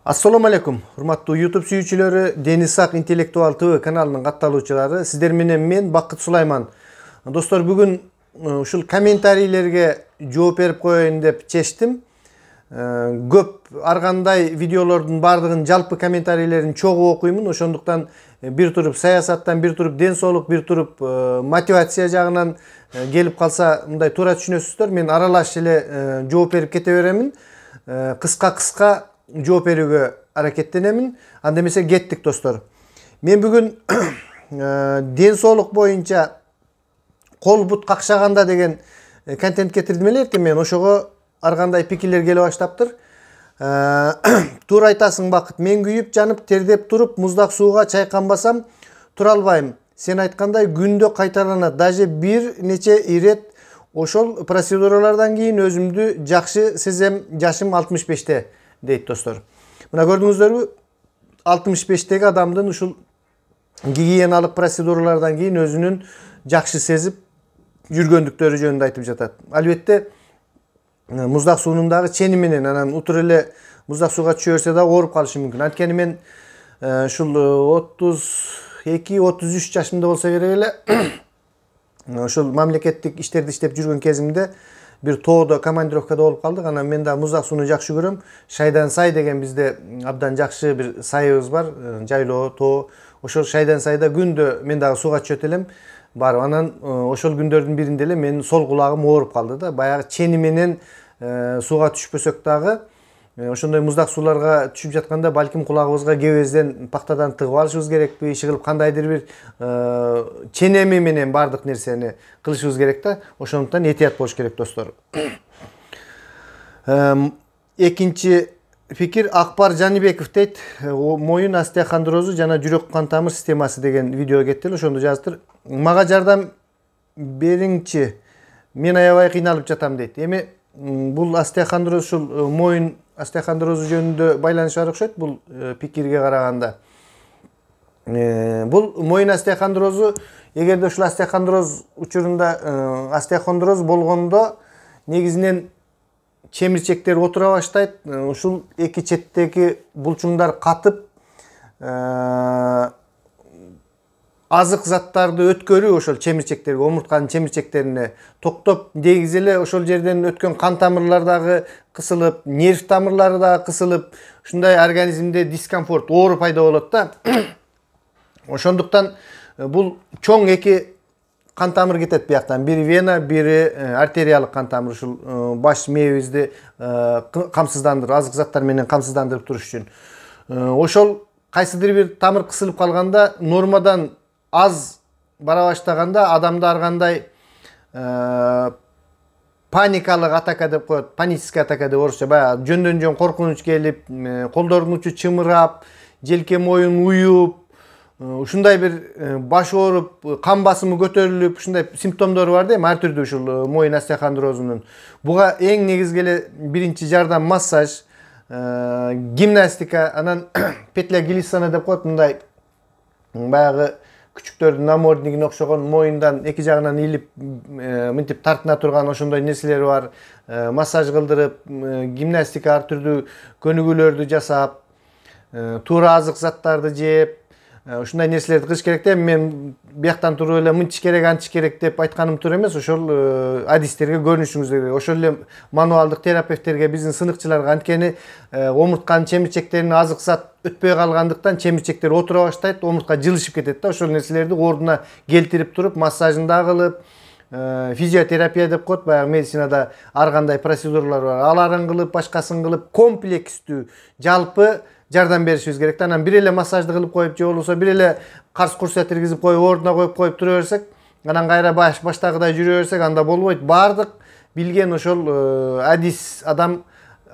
Assalamu alaikum. Hurmattуу YouTube сүйүүчүлөрү, Дениз Сак интеллектуал ТВ каналынын катталуучулары, сиздер менен мен Бакыт Сулайман. Достор, бүгүн ушул комментарийлерге жооп берип коеюн деп чечтим. Көп ар кандай видеолордун бардыгын жалпы комментарийлерин чогуу окуймун. Ошондуктан бир туруп саясаттан, бир туруп ден соолук, бир туруп мотивация жагынан келип калса мындай туура түшүнөсүздөр. Мен аралаш эле жооп берип кете беремин. Кыска жооп берүүгө аракеттенемин. Анда эмесе кеттик достор. Мен бүгүн ден соолук боюнча кол бут какшаганда деген контент кетирдим эле эртең мен. Ошого ар кандай пикирлер келе баштаптыр. Туура айтасың Бакыт. Мен күйүп, жанып, тердеп туруп, муздак сууга чайканбасам тура албайм. Сен айткандай күндө кайталанат. Даже бир нече ирет ошол процедуралардан кийин өзүмдү жакшы сезем. Жашым 65-те. Дейт достор. Мына көрдүңүздөрбү? 65-теги адамдын ушул гигиеналык процедуралардан кийин өзүнүн жакшы сезип жүргөндүктөрү жөнүндө айтып жатат. Албетте муздак суунун дагы чени менен, анан утур эле муздак сууга түшө берсе дагы ооруп калышы мүмкүн. Анткени мен ушул 32-33 жашымда болсо керек эле ошол мамлекеттик иштерди иштеп жүргөн кезимде бир тоодо командировкада болуп калдык. Анан мен да муздак сууну жакшы көрөм. Шайдан сай деген бизде абдан жакшы бир сайыбыз бар, жайлоо, тоо. Ошол Шайдан сайда күндө мен дагы сууга түшөт элем. Барып анан ошол күндөрдүн биринде эле менин сол кулагым ооруп калды да. Баягы чени менен сууга түшпөсөк дагы ошондой муздак сууларга түшүп жатканда балким кулагыбызга кебезден пактадан тыгып алышыбыз керекпи, иши кылып кандайдыр бир ченеми менен бардык нерсени кылышыбыз керек да. Ошондуктан этият болуш керек достор. Экинчи пикир Акбар Жаныбеков дейт. Моюн остеохондрозу жана жүрөк кан тамыр системасы деген видео кетти. Ошондо жазыптыр. Мага жардам бериңчи. Мен аябай кыйналып жатам дейт. Эми бул остеохондроз ушул моюн остеохондрозу жөнүндө байланышы бар окшойт бул пикирге караганда. Бул моюн остеохондрозу, эгерде ушул остеохондроз учурунда остеохондроз болгондо негизинен чемирчектер отура баштайт. Ушул эки четтеги булчуңдар катып азык заттарды өткөрүү ошол чемирчектерге, омуртканын чемирчектерине токтоп, дегиз эле ошол жерден өткөн кан тамырлар дагы кысылып, нерв тамырлары дагы кысылып, ушундай организмде дискомфорт, оору пайда болот да. Ошондуктан бул чоң эки кан тамыр кетет бияктан. Бири вена, бири артериялык кан тамыр, ушул баш мээбизди камсыздандырып, азык заттар менен камсыздандырып туруш үчүн. Ошол кайсыдыр бир тамыр кысылып калганда, нормадан аз бара баштаганда адамда ар кандай паникалык атака деп коет, паническая атака деп орусча, баягы жөндөн жөн коркунуч келип, колдордун учу чымырап, желке моюн уюп, ушундай бир баш ооруп, кан басымы көтөрүлүп, ушундай симптомдору бар да, ар түрдүү ушул моюн остеохондрозунун. Буга эң негизги эле биринчи жардам массаж, гимнастика, анан петля Глиссона деп коет, мындай баягы күчүктөрдүн наморднигине окшогон моюндан эки жагынан илип мынтип тартына турган ошондой нерселери бар. Массаж кылдырып, гимнастика, ар түрдүү көнүгүүлөрдү жасап, туура азык заттарды жеп, ушундай нерселерди кылыш керек да. Мен бияктан туруп эле мынчыш керек, антыш керек деп айтканым туура эмес. Ошол адистерге көрүнүшүңүз керек. Ошол эле мануалдык терапевттерге, биздин сыныкчыларга, анткени омуртканын чемирчектерине азык зат өтпөй калгандыктан чемирчектер отура баштайт, омуртка жылышып кетет да. Ошол нерселерди ордуна келтирип туруп, массажын да кылып, физиотерапия деп коет, баягы медицинада ар кандай процедуралар бар. Аларын кылып, башкасын кылып, комплекстүү, жалпы жардам беришибиз керек да. Анан бир эле массажды кылып коюп, же болбосо бир эле карс курсат киргизип коюп, ордуна коюп тура берсек, анан кайра баштагыдай жүрө берсек, анда болбойт. Бардык билген ошол адис адам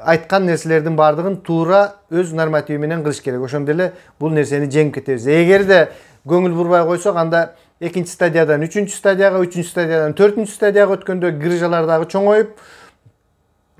айткан нерселердин бардыгын туура өз нормативи менен кылыш керек. Ошондо эле бул нерсени жеңип кетебиз. Эгерде көңүл бурбай койсок, анда экинчи стадиядан үчүнчү стадияга, үчүнчү стадиядан төртүнчү стадияга өткөндө грыжалар дагы чоңоюп,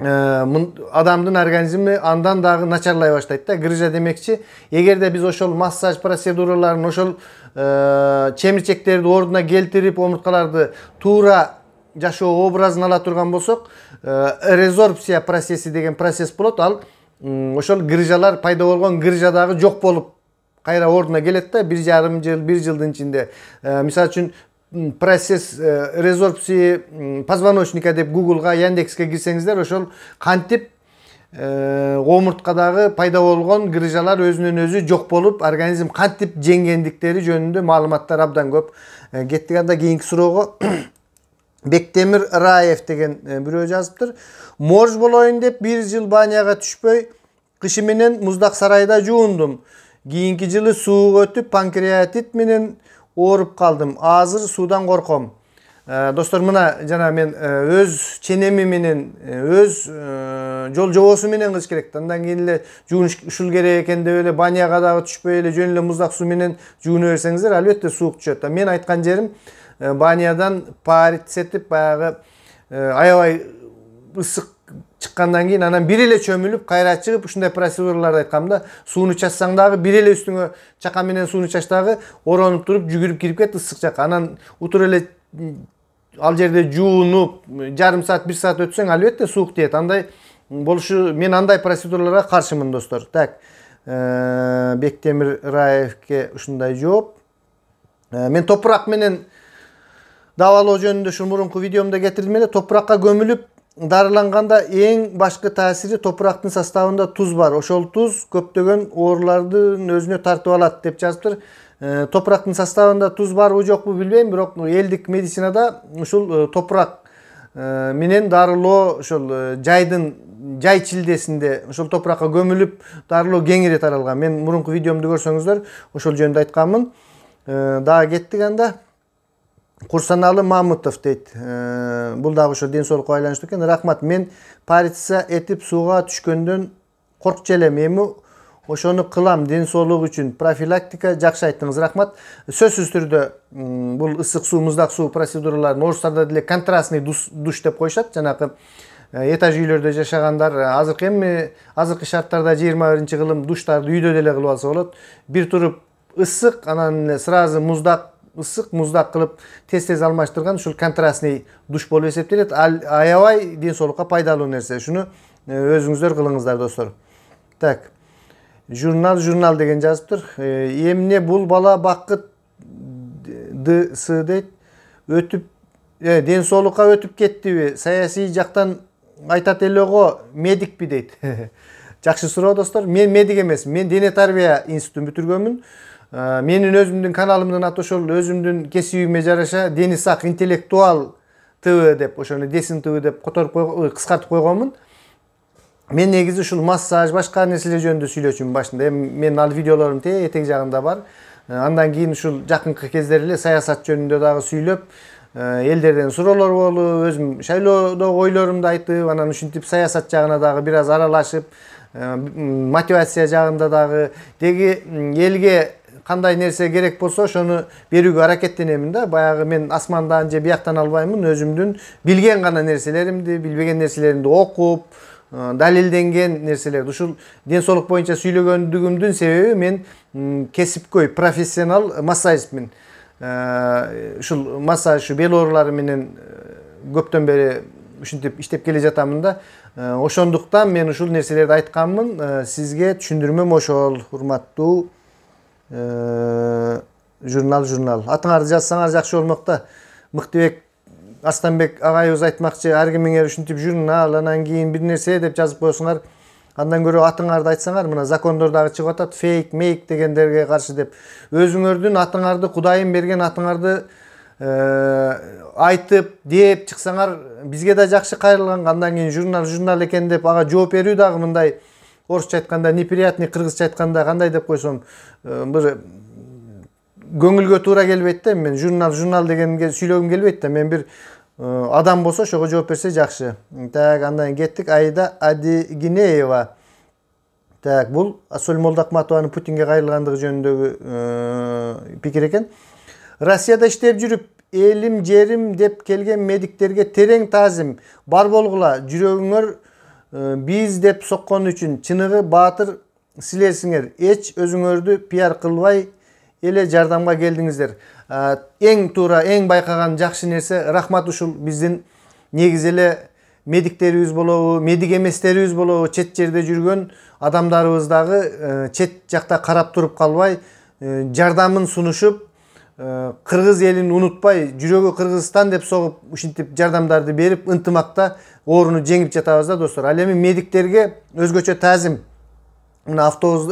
адамдын организми андан дагы начарлай баштайт да. Грыжа демекчи, эгерде биз ошол массаж процедураларын, ошол чемирчектерди ордуна келтирип, омурткаларды туура жашоо образын ала турган болсок, резорбсия процесси деген процесс болот. Ал ошол гыржалар пайда болгон гыржадагы жок болуп кайра ордуна келет да 1,5 жыл 1 жылдын ичинде. Мисалы үчүн процесс резорбции позвоночника деп Google'га, Яндекске кирсеңиздер, ошол кантип омурткадагы пайда болгон гыржалар өзүнөн өзү жок болуп, организм кантип жеңгендиктери жөнүндө маалыматтар абдан көп. Кеттик анда кийинки суроого. Бектемир Раев деген бирөө жазыптыр. Морж болоюн деп 1 жыл баняга түшпөй, кышы менен муздак сарайда жуундум. Кийинки жылы сууга өтүп, панкреатит менен ооруп калдым. Азыр суудан корком. Достор, мына жана мен өз ченеми менен, өз жол жобосу менен кылыш керек. Андан кийин эле жуунуш ушул керек экен деп эле баняга дагы түшпөй эле жөн эле муздак суу менен жууна берсеңиздер, албетте суук түшөт. Мен айткан жерим банядан пар сетип, баягы аябай ысык чыккандан кийин анан бир эле чөмүлүп, кайра чыгып, ушундай процедураларды айткам да. Сууну чачсаң дагы бир эле үстүңө чака менен сууну чач дагы оронуп туруп, жүгүрүп кирип кет ысык жакка. Анан утур эле ал жерде жуунуп, жарым саат, 1 саат өтсөң, албетте суук тиет. Андай болушу, мен андай процедураларга каршымын, достор. Так, Бектемир Раевке ушундай жооп. Мен топурак менен давалоо жөнүндө ушул мурунку видеомдо кетирдим эле. Топуракка көмүлүп дарыланганда эң башкы таасири топурактын составында туз бар. Ошол туз көптөгөн оорулардын өзүнө тартып алат деп жазыптыр. Топурактын составында туз барбы жокпу билбейм, бирок элдик медицинада ушул топурак менен дарылоо ошол жай чилдесинде ошол топуракка көмүлүп дарылоо кеңири таралган. Мен мурунку видеомду көрсөңүздөр ошол жөнүндө айтканмын. Дагы кеттик анда. Курсаналы Мамытов дейт. Бул дагы ошо ден соолукка байланыштуу экен. Рахмат, мен париция этип сууга түшкөндөн коркчу элем. Эми ошону кылам ден соолук үчүн. Профилактика жакшы айттыңыз. Рахмат. Сөзсүз түрдө бул ысык суу, муздак суу процедураларын орустарда деле контрастный душ деп коюшат. Жанагы этаж үйлөрдө жашагандар азыркы шарттарда 21-кылым душтарды үйдө деле кылып алса болот. Бир туруп ысык, анан сразу муздак, ысык муздак кылып тез алмаштырган ушул контрастный душ болуп эсептелет. Аябай ден соолукка пайдалуу нерсе. Шуну өзүңүздөр кылыңыздар, достор. Так. Журнал деген жазыптыр. Эмне бул бала бакыт ДС дейт. Өтүп ден соолукка өтүп кеттиби? Саясий жактан айтат эле го, медикпи дейт. Жакшы суроо, достор. Мен медик эмес. Мен дене тарбия институтун бүтүргөнмүн. Менин өзүмдүн каналымдын аты ошол өзүмдүн кесибиме жараша Дени Сак интеллектуал ТВ деп, ошону Десин ТВ деп кыскартып койгонмун. Мен негизи ушул массаж, башка нерселер жөнүндө сүйлөчүмүн башында. Мен ал видеолорум этег жагында бар. Андан кийин ушул жакынкы кездер эле саясат жөнүндө дагы сүйлөп, элдерден суроолор болуп, өзүм шайлоодо ойлорумду айтып, анан ушинтип саясат жагына дагы бир аз аралашып, мотивация жагында дагы деги элге кандай нерсе керек болсо ошону берүүгө аракеттенемин да. Баягы мен асмандан же бияктан албаймын, өзүмдүн билген гана нерселеримди, билбеген нерселеримди окуп, далилденген нерселерди. Ушул ден соолук боюнча сүйлөгөндүгүмдүн себеби мен кесипкөй, профессионал массажистмин. Ушул массаж, бел оорулары менен көптөн бери ушинтип иштеп келе жатамын да. Ошондуктан мен ушул нерселерди айтканмын. Сизге түшүндүрмөм ошол, урматтуу журнал. Атыңарды жазсаңар жакшы болмок да. Мыктыбек Астанбек агайыбыз айтмакчы, ар кимиңер ушинтип журнал, анан кийин бир нерсе деп жазып койсоңар, андан көрө атыңарды айтсаңар, мына закондор дагы чыгып атат, фейк, мейк дегендерге каршы деп. Өзүңөрдүн атыңарды, Кудайым берген атыңарды айтып, деп чыксаңар, бизге да жакшы кайрылган. Андан кийин журнал экен деп ага жооп берүү дагы мындай орусча айтканда, неприятный, кыргызча айтканда кандай деп койсом, бир көңүлгө туура келбейт да. Мен журнал дегенге сүйлөгүм келбейт да. Мен бир адам болсо ошого жооп берсе жакшы. Так, андан кеттик. Айда Адигинеева. Так, бул Асөл Молдакматованын Путинге кайрылгандыгы жөнүндөгү пикир экен. Россияда иштеп жүрүп, элим жерим деп келген медиктерге терең таазим. Бар болгула, жүрөгүңөр биз деп соккон үчүн чыныгы баатыр силерсиңер. Эч өзүңөрдү пиар кылбай эле жардамга келдиңиздер. Эң туура, эң байкаган жакшы нерсе, рахмат, ушул биздин негизи эле medikтерибиз болобу, медик эместерибиз болобу, чет жерде жүргөн адамдарыбыз дагы чет жакта карап туруп калбай, жардамын сунушуп, кыргыз элин унутпай, жүрөгү Кыргызстан деп согуп, ушинтип жардамдарды берип, ынтымакта ооруну жеңип жатабыз да достор. Ал эми медиктерге өзгөчө таазим. Мына автобус,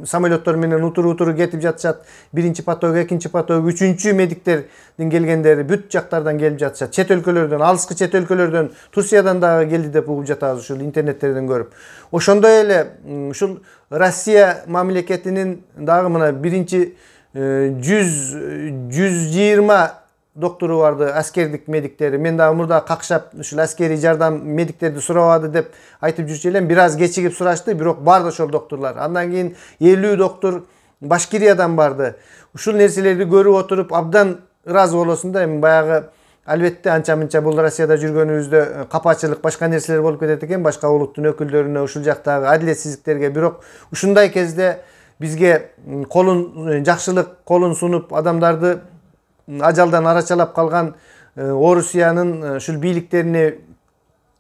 самолеттор менен утуру кетип жатышат. Биринчи поток, экинчи поток, үчүнчү медиктердин келгендери бүт жактардан келип жатышат. Чет өлкөлөрдөн, алыскы чет өлкөлөрдөн, Турциядан дагы келди деп угуп жатабыз ушул интернеттерден көрүп. Ошондой эле ушул Россия мамлекетинин дагы мына биринчи 120 доктору барды, аскердик медиктери. Мен дагы мурда какшап ушул аскерий жардам медиктерди сурабады деп айтып жүрчү элем. Бир аз кечигип сурашты, бирок барды ошол докторлар. Андан кийин 50 доктор Башкириядан барды. Ушул нерселерди көрүп отуруп абдан ыраазы болосуң да. Эми баягы албетте анча-мынча бул Россияда жүргөнүбүздө капачылык, башка нерселер болуп кетет экен, башка улуттун өкүлдөрүнө, ушул жактагы адилетсиздиктерге. Бирок ушундай кезде бизге жакшылык колун сунуп, адамдарды ажалдан арачалап калган Орусиянын ушул бийликтерине,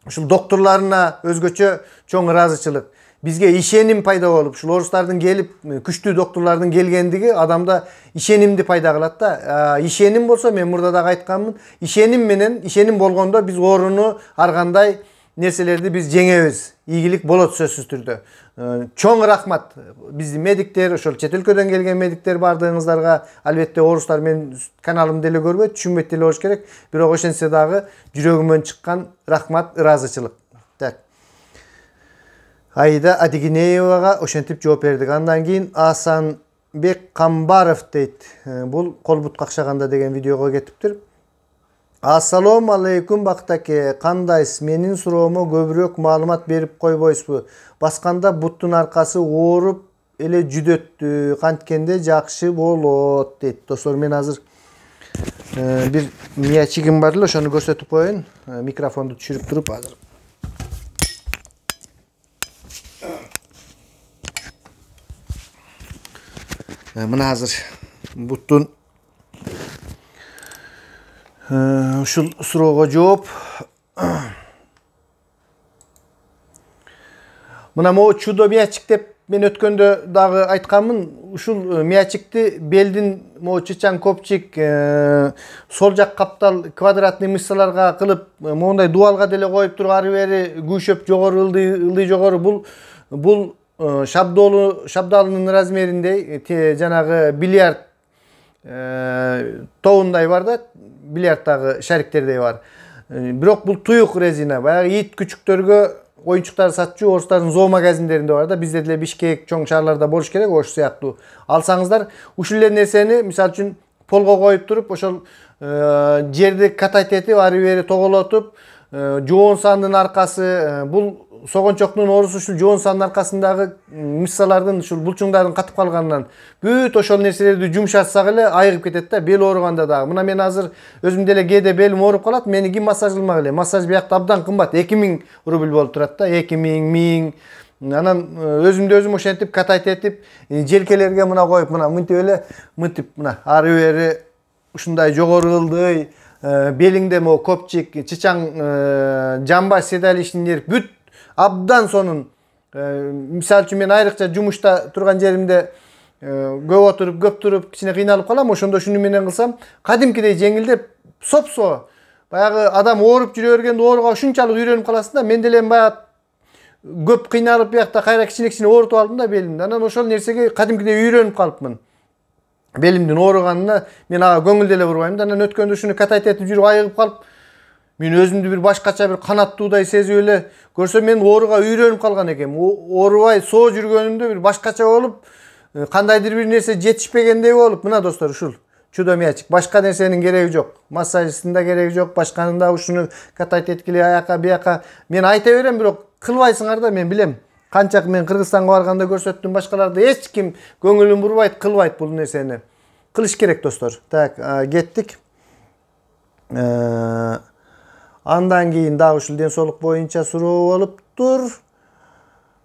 ушул докторларына өзгөчө чоң ыраазычылык. Бизге ишеним пайда болуп, ушул орустардын келип, күчтүү докторлордун келгендиги адамда ишенимди пайда кылат да. Ишеним болсо, мен мурда дагы айтканмын, ишеним болгондо биз ооруну ар кандай нерселерди биз жеңебиз. Ийгилик болот сөзсүз түрдө. Чоң рахмат биздин медиктер, ошол чет өлкөдөн келген медиктер бардыгыңыздарга. Албетте орустар мен каналымды эле көрбөйт, түшүнбөйт деле болуш керек. Бирок ошентсе дагы жүрөгүмөн чыккан рахмат, ыраазычылык. Так. Айда Адигинеевага ошентип жооп бердик. Андан кийин Асанбек Камбаров дейт. Бул кол бут какшаганда деген видеого кетиптир. Ассалому алейкум Бактаке, кандайсыз? Менин суроомо көбүрөөк маалымат берип койбойсузбу? Басканда буттун аркасы ооруп эле жүдөттү, канткенде жакшы болот дейт. Достор, мен азыр бир мячигим бар эле, ошону көрсөтүп коеюн. Микрофонду түшүрүп туруп азыр. Мына азыр буттун ушул суроого жооп. Мына могу чудо мячик деп мен өткөндө дагы айтканмын. Ушул мячикти белдин могу чычаң копчик, сол жак каптал квадратный мышцаларга кылып, моундай дубалга деле коюп туруп, ары бери күйшөп жогору ылдый жогору, бул шабдалынын размериндей, жанагы бильярд тобундай бар да, бильярдтагы шариктердей бар. Бирок бул туюк резина, баягы ит күчүктөргө оюнчуктар сатчу орустардын зоомагазиндеринде бар да, бизде деле Бишкек, чоң шаарларда болуш керек, ошол сыяктуу. Алсаңыздар, ушул эле нерсени, мисалы үчүн, полго коюп туруп, ошол жерди катайтетип, ары бери тоголотуп, жоон сандын аркасы, бул согончоктун оорусу ушул жоон сандын аркасындагы мышцалардын, ушул булчуңдардын катып калганынан бүт ошол нерселерди жумшатсак эле айыгып кетет да, бел ооруганда дагы. Мына мен азыр өзүм деле кээде белим ооруп калат, мени ким массажламак эле? Массаж биякта абдан кымбат, 2000 рубль болуп турат да, 2000, 1000. Анан өзүмдү өзүм ошентип катайтетип, желкелерге мына коюп, мына мынтип эле, мынтип мына ары бери ушундай жогору ылдый, белиңде могу копчик, чычаң, жамбаш седалищный бүт абдан сонун. Мисалы үчүн мен айрыкча жумушта турган жеримде көп туруп, кичине кыйналып калам, ошондо шуну менен кылсам, кадимкидей жеңилдеп, сопсо. Баягы адам ооруп жүрө бергенде ооруга ушунчалык үйрөнүп каласың да. Мен деле баягы көп кыйналып биякта кайра кичине оорутуп алдым да белимди. Анан ошол нерсеге кадимкидей үйрөнүп калыпмын. Белимдин ооруганына мен ага көңүл деле бурбайм да. Анан өткөндө ушуну катайтетип жүрүп айыгып калып, мен өзүмдү бир башкача бир канаттуудай сезип эле көрсөм, мен ооруга үйрөнүп калган экенмин. Оорубай соо жүргөнүмдө бир башкача болуп, кандайдыр бир нерсе жетишпегендей болуп. Мына достор, ушул чудо мячик. Башка нерсенин кереги жок. Массаждын да кереги жок, башканын да ушуну катайтеткиле аяка бияка. Мен айта берем, бирок кылбайсыңар да, мен билем. Канча мен Кыргызстанга барганда көрсөттүм, башкаларды эч ким көңүлүн бурбайт, кылбайт бул нерсени. Кылыш керек достор. Так, кеттик. Андан кийин дагы ушул ден соолук боюнча суроо болуптур.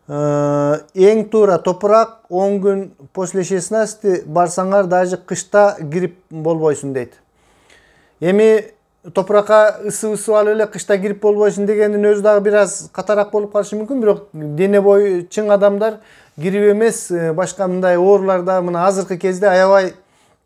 Эң туура топурак 10 күн после 16 барсаңар даже кышта грипп болбойсуң дейт. Эми toprakka ысып алып эле кышта кирип болбойсун дегендин өзү дагы бир аз катараак болуп калышы мүмкүн. Бирок дене бою чың адамдар кирип эмес, башка мындай оорулар да мына азыркы кезде аябай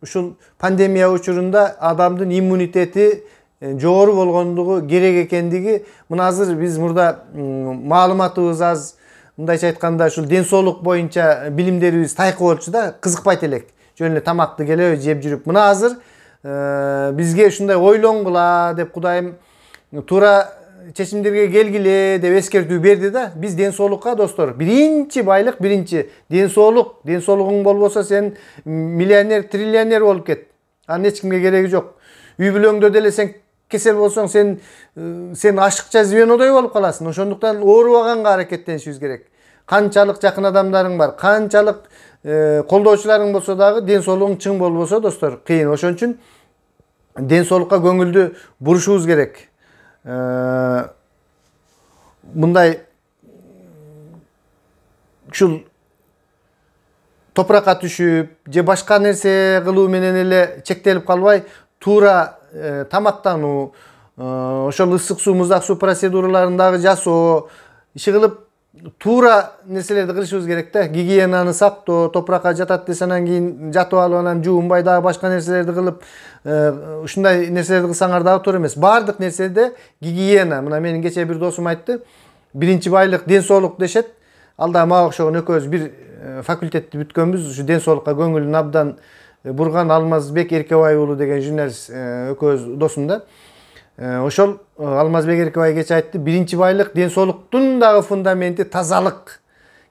ушул пандемия учурунда адамдын иммунитети жогору болгондугу керек экендиги мына азыр биз мурда маалыматыбыз аз, мындайча айтканда ушул ден соолук боюнча билимдерибиз тайкы болчу да, кызыкпайт элек. Жөн эле тамакты келе жеп жүрүп. Мына азыр бизге ушундай ойлонгула деп Кудайым туура чечимдерге келгиле деп эскертүү берди да. Биз ден соолукка достор, биринчи байлык, биринчи ден соолук. Ден соолугуң болбосо сен миллионер, триллионер болуп кет. Анын эч кимге кереги жок. Үй бүлөңдө деле сен кесел болсоң, сен ашыкча звенодой болуп каласың. Ошондуктан оорубаганга аракеттенишибиз керек. Канчалык жакын адамдарың бар, канчалык колдоочуларың болсо дагы ден соолугуң чың болбосо достор, кыйын. Ошон үчүн ден соолукка көңүлдү бурушубуз керек. Мындай ушул топуракка түшүп же башка нерсе кылуу менен эле чектелип калбай, туура тамактануу, ошол ысык суу, муздак суу процедураларын дагы жасоо, иши кылып туура нерселерди кылышыбыз керек да. Гигиенаны сактоо, топуракка жатат десе анан кийин жатып алып анан жуунбай дагы башка нерселерди кылып, ушундай нерселерди кылсаңар дагы туура эмес. Бардык нерседе гигиена. Мына менин кечээ бир досум айтты. Биринчи байлык ден соолук дешет. Ал да мага окшогон экөөбүз бир факультетти бүткөнбүз. Ушу ден соолукка көңүлүн абдан бурган Алмазбек Эркебай уулу деген журналист экөөбүз досум да. Ошол Алмазбек Эркебай кече айтты, биринчи байлык ден соолуктун дагы фундаменти тазалык,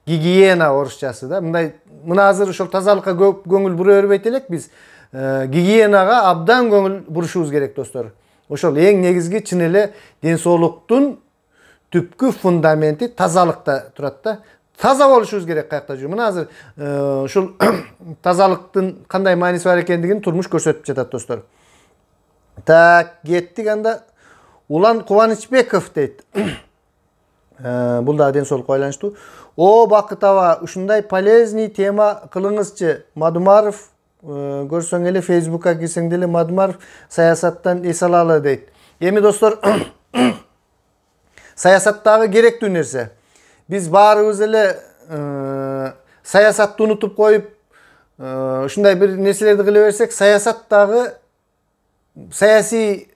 гигиена орусчасы да. Мына азыр ошол тазалыкка көп көңүл бура бербейт элек биз. Гигиенага абдан көңүл бурушубуз керек достор. Ошол эң негизги чын эле ден соолуктун түпкү фундаменти тазалыкта турат да. Таза болушубуз керек каякта жүрүп. Мына азыр ушул тазалыктын кандай мааниси бар экендигин турмуш көрсөтүп жатат достор. Так, кеттик анда. Улан Кубанычбеков дейт. Бул да ден соолукка байланыштуу. О, Бакыт аба, ушундай полезный тема кылыңызчы. Мадумаров, көрсөң эле Facebookка кирсең деле Мадумаров саясаттан эс алалы дейт. Эми достор, саясаттагы керектүү нерсе. Биз баарыбыз эле саясатты унутуп коюп, ушундай бир нерселерди кыла берсек, саясаттагы саясий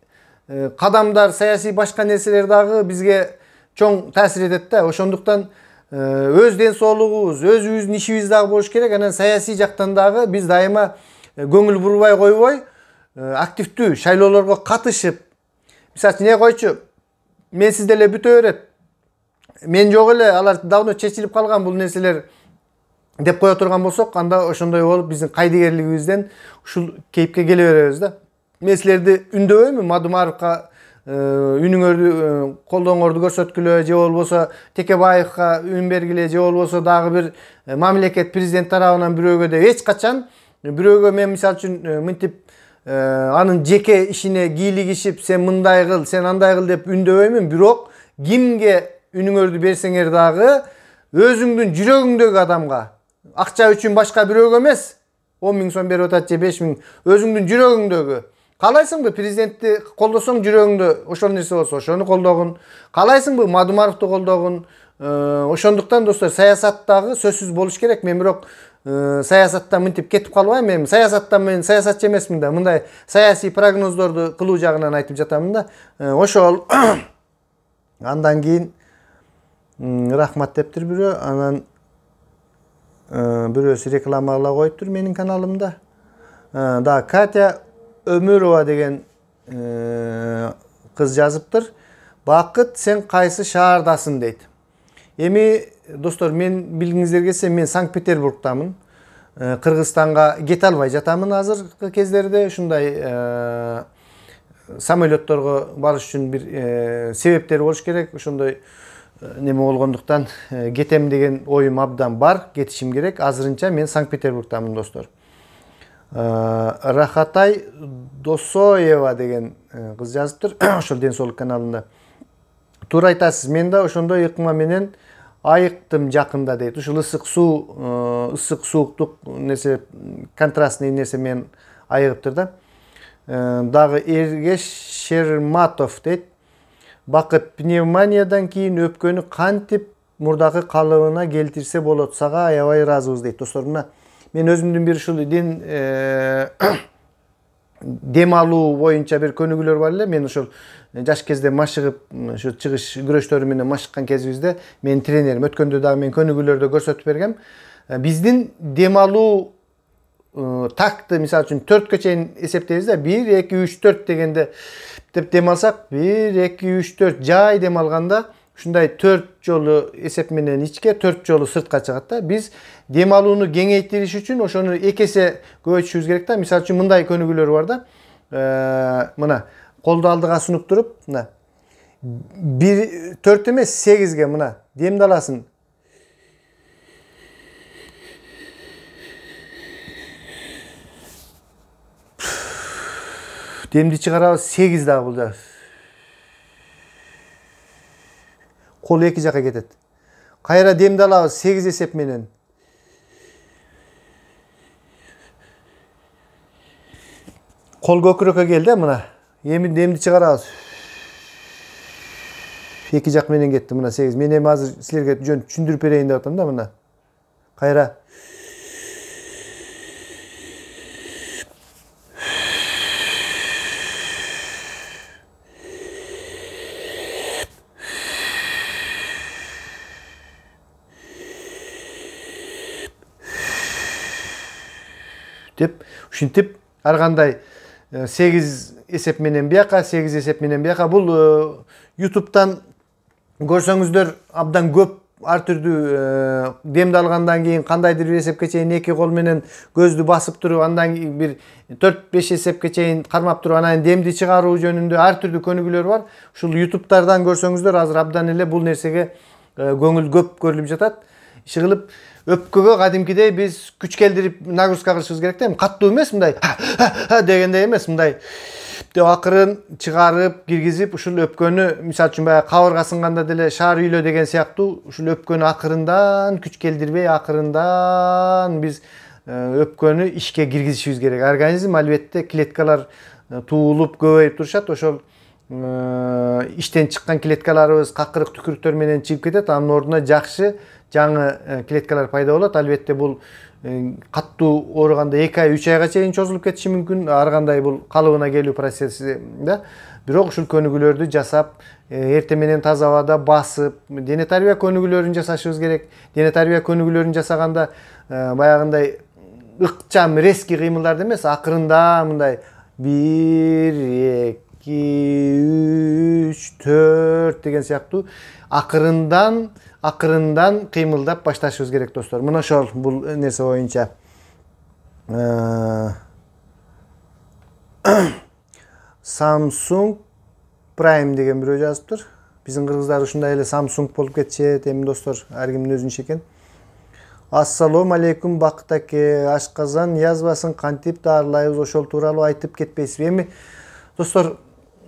кадамдар, саясий башка нерселер дагы бизге чоң таасир этет да. Ошондуктан өз ден соолугубуз, өзүбүздүн ишибиз дагы болуш керек. Анан саясий жактан дагы биз дайыма көңүл бурбай койбой, активдүү шайлоолорго катышып, мисалы үчүн койчу, менсиз деле бүтө берет. Мен жок эле, алар давно чечилип калган бул нерселер деп кое турган болсок, анда ошондой болуп биздин кайдыгерлигибизден ушул кейипке келе беребиз да. Мен силерди үндөбөймүн, Мадумаровго үнүңөрдү, колдооңорду көрсөткүлө, же болбосо Текебаевга үн бергиле, же болбосо дагы бир мамлекет президент тарабынан бирөөгө деп эч качан бирөөгө мен мисалы үчүн мынтип анын жеке ишине кийлигишип, сен мындай кыл, сен андай кыл деп үндөбөймүн. Бирок кимге үнүңөрдү берсеңер дагы өзүңдүн жүрөгүңдөгү адамга, акча үчүн башка бирөөгө эмес, 10 000 сом берип атат же 5 000, өзүңдүн жүрөгүңдөгү. Каалайсыңбы президентти колдосоң жүрөгүңдө ошол нерсе болсо ошону колдогун. Каалайсыңбы Мадумаровду колдогун. Ошондуктан достор, саясаттагы сөзсүз болуш керек. Мен бирок саясатта мынтип кетип калбайм. Мен саясатта мен саясатчы эмесмин да. Мындай саясий прогноздорду кылуу жагынан айтып жатамын да. Ошол андан кийин рахмат дептир бирөө. Анан бирөөсү рекламага коюптур менин каналымда. Да, Катя Өмүрова деген кыз жазыптыр. Бакыт, сен кайсы шаардасың дейт. Эми достор, мен билгиңиздер келсе, мен Санкт-Петербургтамын. Кыргызстанга кете албай жатамын азыркы кездерде. Ушундай самолетторго барыш үчүн бир себептер болуш керек. Ошондой неме болгондуктан кетем деген оюм абдан бар. Кетишим керек. Азырынча мен Санкт-Петербургтамын достор. Рахатай Досоева деген кыз жазыптыр. Ошол ден соолук каналында. Туура айтасыз, мен да ошондой ыкма менен айыктым жакында дейт. Ушул ысык сууктук нерсе, контрастный нерсе мен айыгыптыр да. Дагы Эргеш Шерматов дейт. Бакыт пневмониядан кийин өпкөнү кантип мурдагы калыбына келтирсе болот? Сага аябай ыраазыбыз дейт. Достор, мына мен өзүмдүн бир ушул дем алуу боюнча бир көнүгүүлөр бар эле. Мен ошол жаш кезде машыгып, ушу чыгыш күрөштөрү менен машыккан кезибизде менин тренерим өткөндө дагы мен көнүгүүлөрдө көрсөтүп бергем. Биздин дем алуу такты мисалы үчүн 4кө чейин эсептейбиз да. 1 2 3 4 дегенде деп дем алсак, 1 2 3 4 жай дем алганда ушундай 4 жолу эсеп менен ичке, 4 жолу сыртка чыгат да. Биз дем алууну кеңейтириш үчүн ошону 2 эсе көбөйтүшүбүз керек да. Мисалы үчүн мындай көнүгүүлөр бар да. Мына колду алдыга сунуп туруп, мына 4 эмес 8ге мына демди аласың. Демди чыгарабыз 8 дагы бул да. Кол 2 жака кетет. Кайра демди алабыз 8 эсеп менен. Кол көкүрөккө келди мына. Эми демди чыгарабыз. 2 жак менен кетти мына 8. Мен эми азыр силерге жөн түшүндүрүп берейин деп атам да мына. Кайра. Деп ушинтип ар кандай 8 эсеп менен бияка, 8 эсеп менен бияка. Бул YouTube'дан көрсөңүздөр абдан көп ар түрдүү демди алгандан кийин кандайдыр бир эсепке чейин 2 кол менен көздү басып туруп, андан кийин бир 4-5 эсепке чейин кармап туруп, анан демди чыгаруу жөнүндө ар түрдүү көнүгүүлөр бар. Ушул YouTube'дардан көрсөңүздөр азыр абдан эле бул нерсеге көңүл көп көрүлүп жатат. Иши кылып өпкөгө кадимкидей биз күч келдирип нагрузка кылышыбыз керек да. Каттуу эмес, мындай дегендей эмес, мындай деп акырын чыгарып, киргизип, ушул өпкөнү мисалы үчүн баягы кабырга сынганда деле шаар үйлө деген сыяктуу ушул өпкөнү акырындан күч келдирбей, акырындан биз өпкөнү ишке киргизишибиз керек. Организм албетте клеткалар туулуп көбөйүп турушат. Ошол иштен чыккан клеткаларыбыз какырык түкүрүктөр менен чыгып кетет. Анын ордуна жакшы жаңы клеткалар пайда болот. Албетте бул каттуу ооруганда 2 ай 3 айга чейин чозулуп кетиши мүмкүн. Ар кандай бул калыбына келүү процесси да. Бирок ушул көнүгүүлөрдү жасап, эртең менен таза абада басып, дене тарбия көнүгүүлөрүн жасашыбыз керек. Дене тарбия көнүгүүлөрүн жасаганда баягындай ыкчам резкий кыймылдарды эмес, акырында мындай 1 2 3 4 деген сыяктуу акырындан кыймылдап башташыбыз керек, достор. Мына ошол бул нерсе боюнча. Samsung Prime деген бирөө жазыптыр. Биздин кыргыздар ушундай эле Samsung болуп кетишет. Эми достор, ар кимдин өзүнчө экен. Ассалому алейкум Бакыт аке. Ашказан язбасын кантип даарылайбыз, ошол тууралуу айтып кетпейсизби? Эми достор,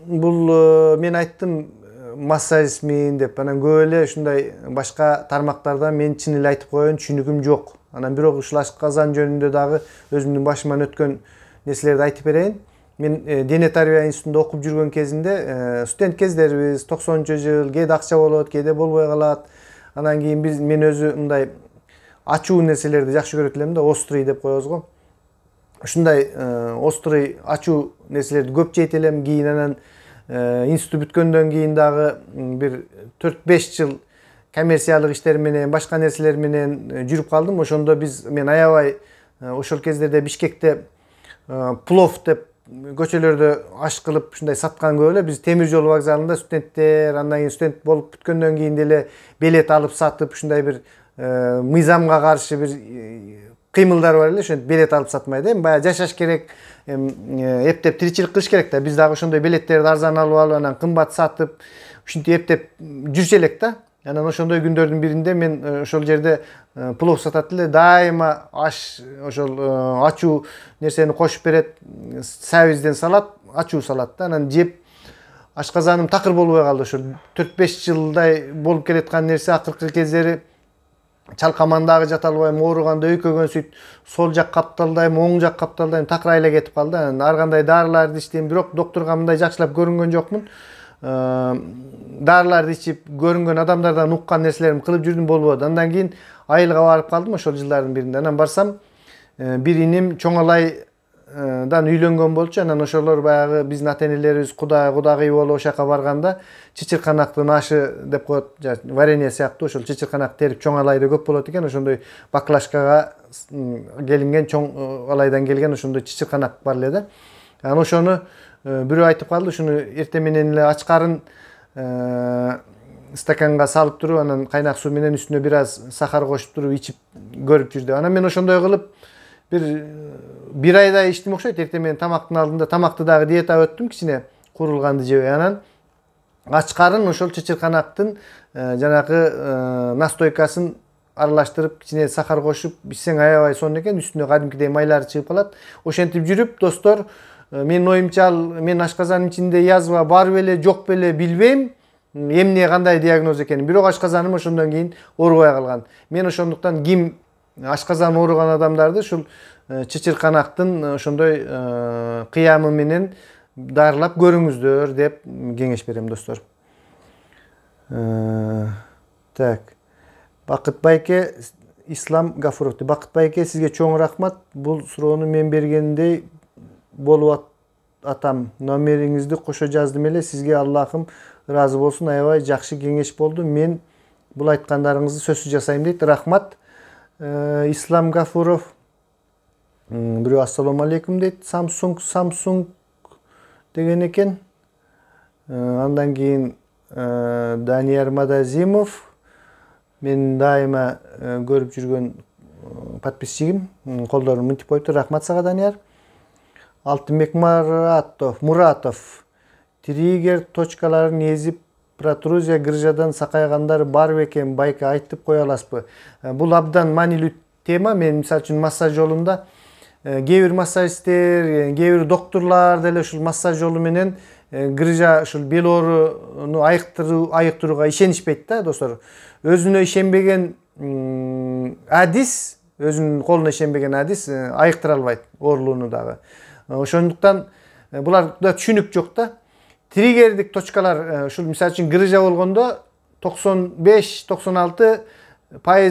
бул мен айттым массажистмин деп, анан көп эле ушундай башка тармактарда мен чын эле айтып коеюн түшүнүгүм жок. Анан бирок ушул ашказан жөнүндө дагы өзүмдүн башыман өткөн нерселерди айтып берейин. Мен дене тарбия институтунда окуп жүргөн кезинде студент кездерибиз, 90-жыл, кээде акча болот, кээде болбой калат. Анан кийин мен өзү мындай ачуу нерселерди жакшы көрөт элем да, острый деп коебуз го. Ушундай острый ачуу нерселерди көп жейт элем. Кийин анан институт бүткөндөн кийин дагы бир 4-5 жыл коммерциялык иштер менен, башка нерселер менен жүрүп калдым. Ошондо мен аябай ошол кездерде Бишкекте плов деп көчөлөрдө аш кылып ушундай саткан көп эле. Биз темир жол вокзалында студенттер, андан кийин студент болуп бүткөндөн кийин деле билет алып сатып, ушундай бир мыйзамга каршы бир кыймылдар бар эле. Ошентип билет алып сатмайды, эми баягы жашаш керек, эптеп тиричилик кылыш керек да. Биз дагы ошондой билеттерди арзан алып, анан кымбат сатып, ушинтип эптеп жүрчү элек да. Анан ошондой күндөрдүн биринде мен ошол жерде плов сатат эле. Дайыма аш ошол ачуу нерсени кошуп берет. Сабизден салат, ачуу салат да. Анан жеп ашказаным такыр болбой калды. Ошо 4-5 жылдай болуп келаткан нерсе акыркы кездери чалкамандагы жата албайм, ооруганда өйкөгөн сөйт сол жак капталдайм, оң жак капталдайм, такыр айла кетип калды. Ар кандай дарыларды иштейм, бирок доктурга мындай жакшылап көрүнгөн жокмун. Дарыларды ичип көрүнгөн адамдардан уккан нерселерим кылып жүрдүм, болбоду. Андан кийин айылга барып калдым ошол жылдардын биринде. Анан барсам бир иним чоңалайдан үйлөнгөн болчу. Анан ошолор баягы биздин ата-энелерибиз кудагый болуп ошол жака барганда чычырканактын ашы деп коет, варенье сыяктуу ошол чычырканак терип чоңалайда көп болот экен. Ошондой баклажкага келинген чоң алайдан келген ошондой чычырканак бар эле да. Анан ошону бирөө айтып калды, ушуну эртең менен эле ачкарын стаканга салып туруп, анан кайнак суу менен үстүнө бир аз сахар кошуп туруп ичип көрүп жүрдү. Анан мен ошондой кылып бир айдай иштим окшойт. Эртең менен тамактын алдында тамакты дагы диета өттүм, кичине курулганды жебей. Анан ачкарын ошол чычырканактын жанагы настойкасын аралаштырып, кичине сахар кошуп ичсең аябай сонун экен, үстүнө кадимкидей майлар чыгып калат. Ошентип жүрүп, достор, менин оюмча менин ашказанымдын ичинде язва бар беле, жок беле билбейм. Эмне кандай диагноз экенин. Бирок ашказаным ошондон кийин оорубай калган. Мен ошондуктан ким ашказаны ооруган адамдарды ушул чычырканактын ошондой кыямы менен дарылап көрүңүздөр деп кеңеш берем, достор. Так. Бакыт байке, Ислам Гафуров. Бакыт байке, сизге чоң рахмат. Бул суроону мен бергендей болуп атам. Номериңизди кошо жаздым эле. Сизге Аллахым разы болсун, аябай жакшы кеңеш болду. Мен бул айткандарыңызды сөзсүз жасайм дейт. Рахмат. Ислам Гафуров. Бирөө ассаламу алейкум дейт. Samsung деген экен. Андан кийин Данияр Мадазимов. Мен дайыма көрүп жүргөн подписчигим. Колдорун мынтип коюптур. Рахмат сага, Данияр. Алтынбек Муратов. Триггер точкаларын езип, протрузия грыжадан сакайгандар бар бекен, байке айтып кое аласызбы? Бул абдан маанилүү тема. Мен мисалы үчүн массаж жолунда кээ бир массажисттер, кээ бир доктурлар деле ушул массаж жолу менен грыжа, ушул бел ооруну айыктырууга ишенишпейт да, достор. Өзүнө ишенбеген адис, өзүнүн колуна ишенбеген адис айыктыра албайт оорулууну дагы. Ошондуктан буларда түшүнүк жок да. Триггердик точкалар, ушул мисалы үчүн грыжа болгондо 95-96%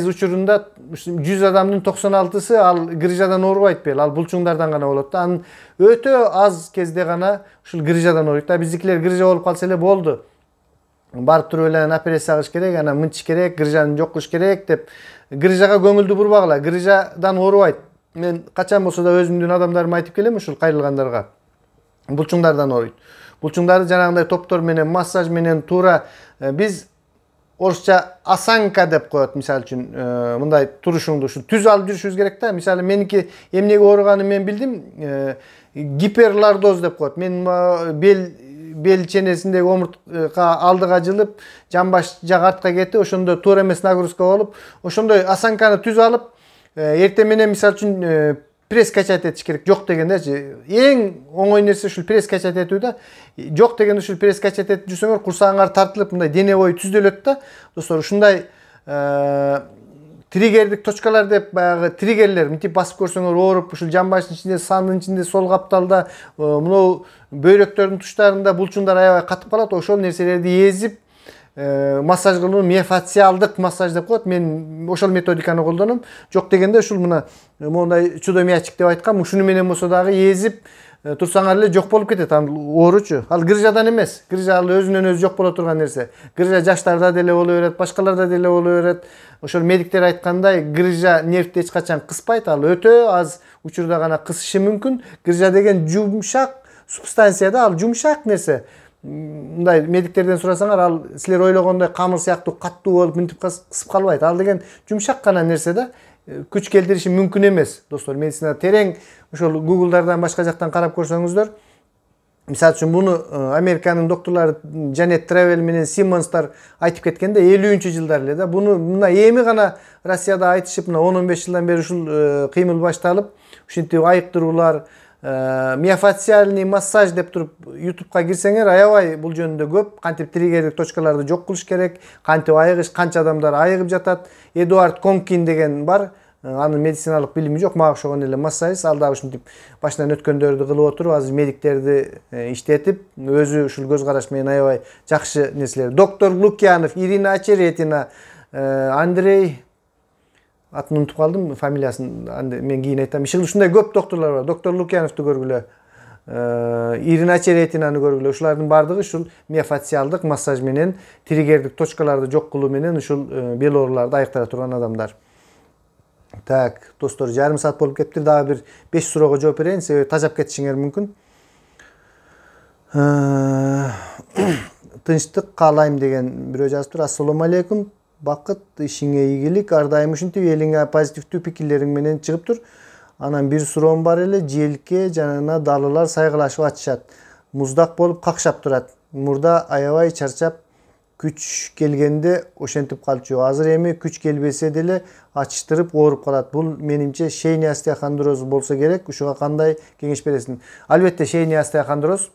учурунда 100 адамдын 96-сы ал грыжадан оорубайт беле, ал булчуңдардан гана болот да. Анын өтө аз кезде гана ушул грыжадан ооруйт да. Биздикилер грыжа болуп калса эле болду. Барып туруп эле операция кылыш керек, анан мынчыш керек, грыжаны жок кылыш керек деп грыжага көңүлдү бурбагыла. Грыжадан оорубайт. Мен качан болсо да өзүмдүн адамдарыма айтып келем, ушул кайрылгандарга. Булчуңдардан ооруйт. Булчуңдарды жанагындай топтор менен, массаж менен туура биз орусча осанка деп коет, мисалы үчүн мындай турушуңду ушу түз алып жүрүшүбүз керек да. Мисалы меники эмнеге ооруганын мен билдим. Гиперлордоз деп коет. Мен бел ченесиндеги омуртка алдыга жылып, жамбаш жак артка кетти, ошондо туура эмес нагрузка болуп, ошондой осанканы түз алып, эртең менен мисалы үчүн пресс качать этиш керек. Жок дегендечи. Эң оңой нерсе ушул пресс качать этүү да. Жок дегенде ушул пресс качать этип жүрсөңөр, курсагыңар тартылып, мындай дене бою түздөлөт да. Достор, ушундай триггердик точкалар деп баягы триггерлер мынтип басып көрсөңөр ооруп, ушул жамбаштын ичинде, сандын ичинде, сол капталда, мынау бөйрөктөрдүн тушдарында булчуңдар аябай катып калат. Ошол нерселерди езип массаж кылуу, миофасциалдык массаж деп коет. Мен ошол методиканы колдоном. Жок дегенде ушул мына мондай чудо мячик деп айткам, ушуну менен болсо дагы езип турсаңар эле жок болуп кетет ал ооручу. Ал грыжадан эмес. Грыжа ал өзүнөн өзү жок боло турган нерсе. Грыжа жаштарда деле боло берет, башкаларда деле боло берет. Ошол медиктер айткандай, грыжа нервди эч качан кыспайт, ал өтө аз учурда гана кысышы мүмкүн. Грыжа деген жумшак субстанция да, ал жумшак нерсе. Мындай медиктерден сурасаңар, ал силер ойлогондой камыр сыяктуу каттуу болуп мынтип кысып калбайт. Ал деген жумшак гана нерсе да. Күч келтириши мүмкүн эмес, достор. Медицина терең ошол Google'дардан башка жактан карап көрсөңүздөр, мисалы үчүн буну Американын докторлору Janet Travel менен Simmons'тар айтып кеткенде 50-жылдар эле да. Буну мына эми гана Россияда айтышып, мына 10-15 жылдан бери ушул кыймыл башталып, ушинтип айыктыруулар, Миофасциальный массаж деп туруп YouTube'га кирсеңер, аябай бул жөнүндө көп. Кантип триггердик точкаларды жок кылыш керек, кантип айыгыш, канча адамдар айыгып жатат. Эдуард Конкин деген бар. Анын медициналык билими жок, мага ошогон эле массажист. Ал дагы ушинтип башынан өткөндөрдү кылып отуруп, азыр медиктерди иштетип, өзү ушул көз караш менен аябай жакшы нерселер. Доктор Лукьянов, Ирина Очеретина, Андрей, атын унутуп калдым, фамилиясын мен кийин айтам. Ушундай көп докторлор бар. Доктор Лукьяновду көргүлө, Ирина Очеретинаны көргүлө. Ушулардын бардыгы ушул миофасциалдык массаж менен триггердик точкаларды жок кылуу менен ушул бел ооруларды айыктыра турган адамдар. Так, достор, жарым саат болуп кетти. Дагы бир 5 суроого жооп берейин, себеби тажап кетишиңер мүмкүн. Тынчтык каалайм деген бирөө жазыптыр. Ассалому алейкум. Бакыт, ишиңе ийгилик, ар дайым ушинтип элиңе позитивдүү пикирлериң менен чыгып тур. Анан бир суроом бар эле, желке жанына далылар сайгылашып атышат. Муздак болуп какшап турат. Мурда аябай чарчап, күч келгенде ошентип калчу. Азыр эми күч келбесе деле ачыштырып ооруп калат. Бул менимче шейный остеохондроз болсо керек. Ушуга кандай кеңеш бересиң? Албетте шейный остеохондроз.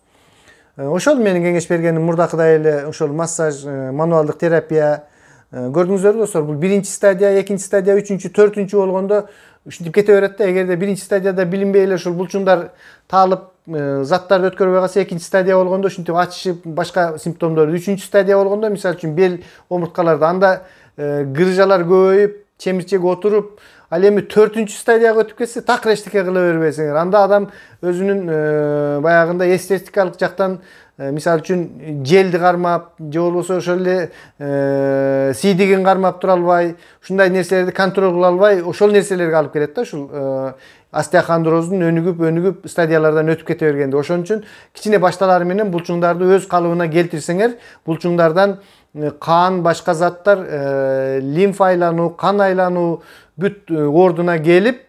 Ошол менин кеңеш бергеним мурдакыдай эле ошол массаж, мануалдык терапия. Көрдүңүздөрбү достор, бул биринчи стадия, экинчи стадия, үчүнчү, төртүнчү болгондо ушинтип кете берет да. Эгерде биринчи стадияда билинбей эле ушул булчуңдар таалып, заттарды өткөрбөй калса, экинчи стадия болгондо ушинтип ачышып, башка симптомдор. Үчүнчү стадия болгондо, мисалы үчүн бел омурткаларда анда грыжалар көбөйүп, чемирчек отуруп, ал эми төртүнчү стадияга өтүп кетсе, так эчтеке кыла бербесиңер. Анда адам өзүнүн баягында эстетикалык жактан, мисалы үчүн желди кармап, же болбосо ошол эле сийдигин кармап тура албай, ушундай нерселерди контроль кыла албай, ошол нерселерге алып келет да, ушул остеохондроздун өнүгүп стадиялардан өтүп кете бергенде. Ошон үчүн кичине башталары менен булчуңдарды өз калыбына келтирсеңер, булчуңдардан кан, башка заттар, лимфа айлануу, кан айлануу бүт ордуна келип,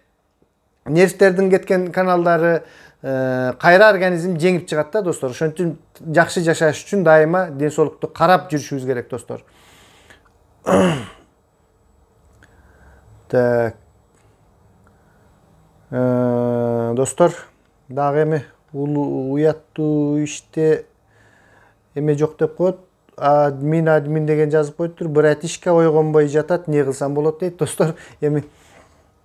нервтердин кеткен каналдары кайра организм жеңип чыгат да, достор. Ошон үчүн жакшы жашаш үчүн дайыма ден соолукту карап жүрүшүбүз керек, достор. Так. Достор, дагы эми уяттуу иште эме жок деп коет. Админ деген жазып коюптур. Братишка ойгонбой жатат, не кылсам болот дейт. Достор, эми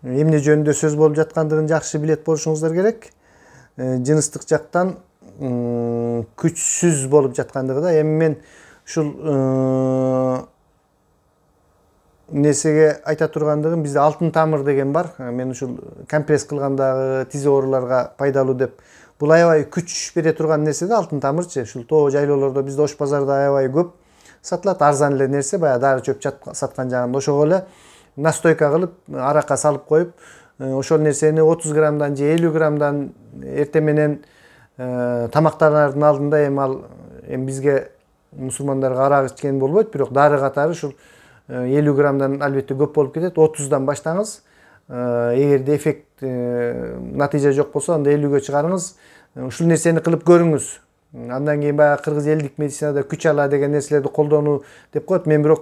эмне жөнүндө сөз болуп жаткандыгын жакшы билет болушуңуздар керек. Жыныстык жактан күчсүз болуп жаткандыгы да. Эми мен ушул несеге айта тургандыгым, бизде алтын тамыр деген бар. Мен ушул компресс кылгандагы тизе ооруларга пайдалуу деп. Бул аябай күч бере турган нерсе да, алтын тамырчы. Ушул тоо жайлоолордо бизде Ош базарда аябай көп сатылат. Арзан эле нерсе, баягы дары чөп саткан жагында. Ошого эле настойка кылып, аракка салып коюп, ошол нерсени 30 граммдан же 50 граммдан эртең менен тамактанардын алдында эми бизге мусулмандарга арак ичкен болбойт, бирок дары катары ушул 50 граммдан албетте көп болуп кетет. 30дан баштаңыз. Эгерде эффект натыйжа жок болсо, анда 50ге чыгарыңыз. Ушул нерсени кылып көрүңүз. Андан кийин баягы кыргыз элдик медицинада күч ала деген нерселерди колдонуу деп коет. Мен бирок